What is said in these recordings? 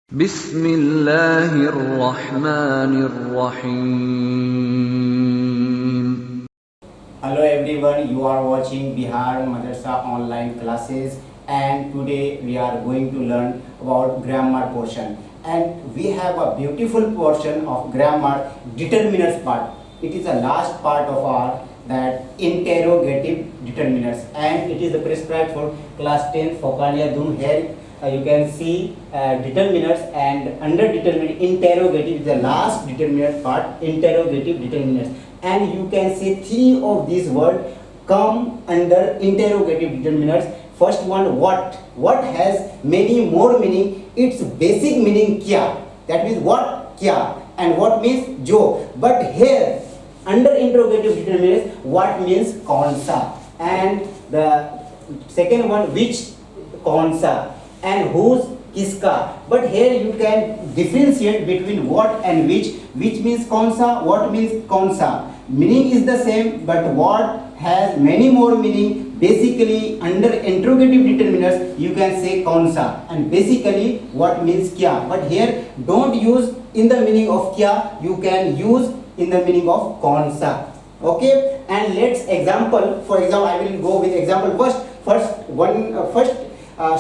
Bismillahirrahmanirrahim. Hello everyone, you are watching Bihar Madrasa online classes, and today we are going to learn about grammar portion, and we have a beautiful portion of grammar determiners part. It is the last part of our that interrogative determiners, and it is prescribed for class 10 Focalia Dum. Here you can see determiners, and under determiner interrogative is the last determiner part, interrogative determiners, and you can see three of these words come under interrogative determiners. First one, what has many more meaning. Its basic meaning kya, that means what, kya, and what means jo. But here under interrogative determiners, what means kaun sa, and the second one, which, kaun sa, and whose, kiska. But here you can differentiate between what and which means kaun sa, what means kaun sa. Meaning is the same, but what has many more meaning. Basically under interrogative determiners you can say kaun sa, and basically what means kya. But here don't use in the meaning of kya, you can use in the meaning of kaun sa. Okay, and let's example. For example, I will go with example first.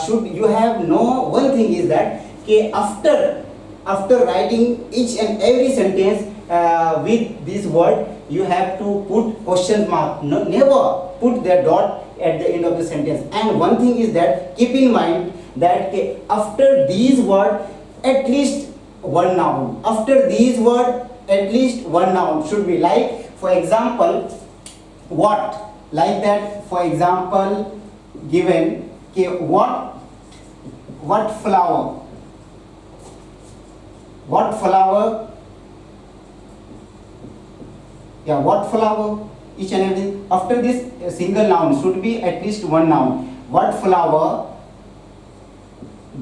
Should you have know one thing is that after writing each and every sentence with this word, you have to put question mark. No, never put the dot at the end of the sentence. And one thing is that keep in mind that after these word at least one noun. After these word at least one noun should be, like for example what, like that. For example given what flower, what flower, yeah, what flower, each and everything. After this single noun should be at least one noun. What flower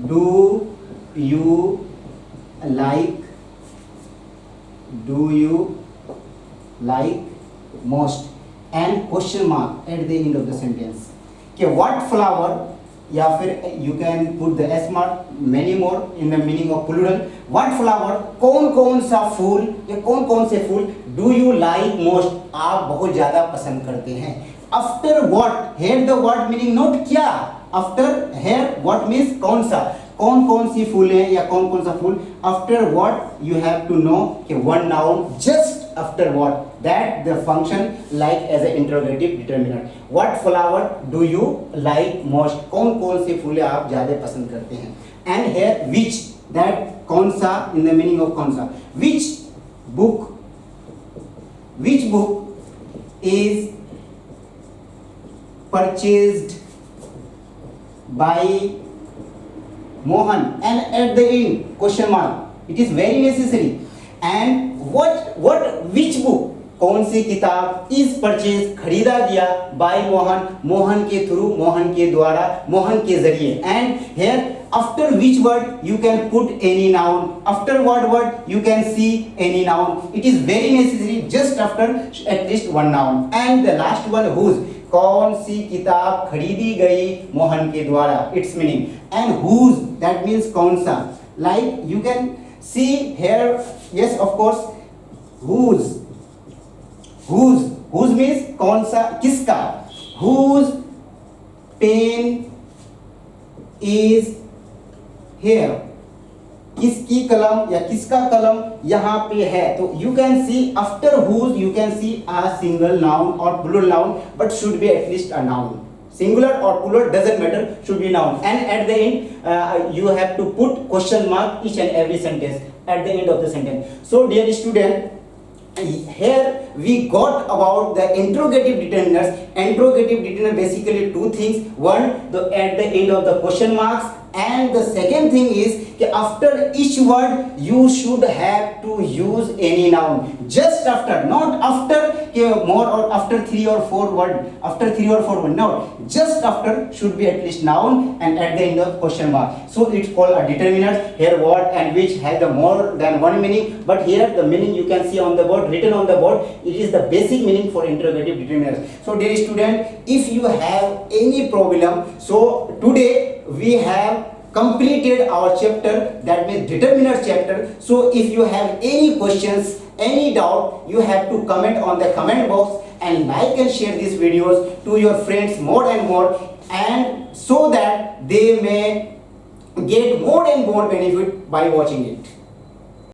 do you like, do you like most, and question mark at the end of the sentence. Okay, what flower, या फिर you can put the s mark, many more in the meaning of plural. What flower, कौन कौन सा फूल या कौन कौन से फूल do you like most, आप बहुत ज़्यादा पसंद करते हैं. After what, here the word meaning not क्या, after here what means कौन सा, कौन कौन सी फूलें या कौन कौन सा फूल. After what you have to know कि one noun just after what, that the function like as an interrogative determiner. What flower do you like most, कौन कौन से फूलें आप ज़्यादा पसंद करते हैं. And here which, that कौन सा in the meaning of कौन सा. Which book is purchased by Mohan, and at the end question mark. It is very necessary. And which book, कौन सी किताब is purchased, खरीदा गया by मोहन, मोहन के थ्रू, मोहन के द्वारा, मोहन के जरिए. And here after which word you can put any noun, after what word you can see any noun. It is very necessary just after at least one noun. And the last one, whose, कौन सी किताब खरीदी गई मोहन के द्वारा, its meaning. And whose, that means कौन सा. Like you can see here, yes of course, whose means कौन सा, किसका. Whose pen is here, किसकी कलम या किसका कलम यहाँ पे है. तो you can see after whose you can see a single noun or plural noun, but should be at least a noun. Singular or plural doesn't matter, should be noun. And at the end you have to put question mark each and every sentence at the end of the sentence. So dear student, here we got about the interrogative determiners. Interrogative determiner basically two things. One, at the end of the question marks, and the second thing is after each word you should have to use any noun. Just after, not after more or after three or four word, no, just after should be at least noun, and at the end of question mark. So it's called a determiner. Here what and which has the more than one meaning, but here the meaning you can see on the board, written on the board. It is the basic meaning for interrogative determiners. So dear student, if you have any problem, so today we have completed our chapter, that means determiner chapter. So if you have any questions, any doubt, you have to comment on the comment box and like and share these videos to your friends more and more, and so that they may get more and more benefit by watching it.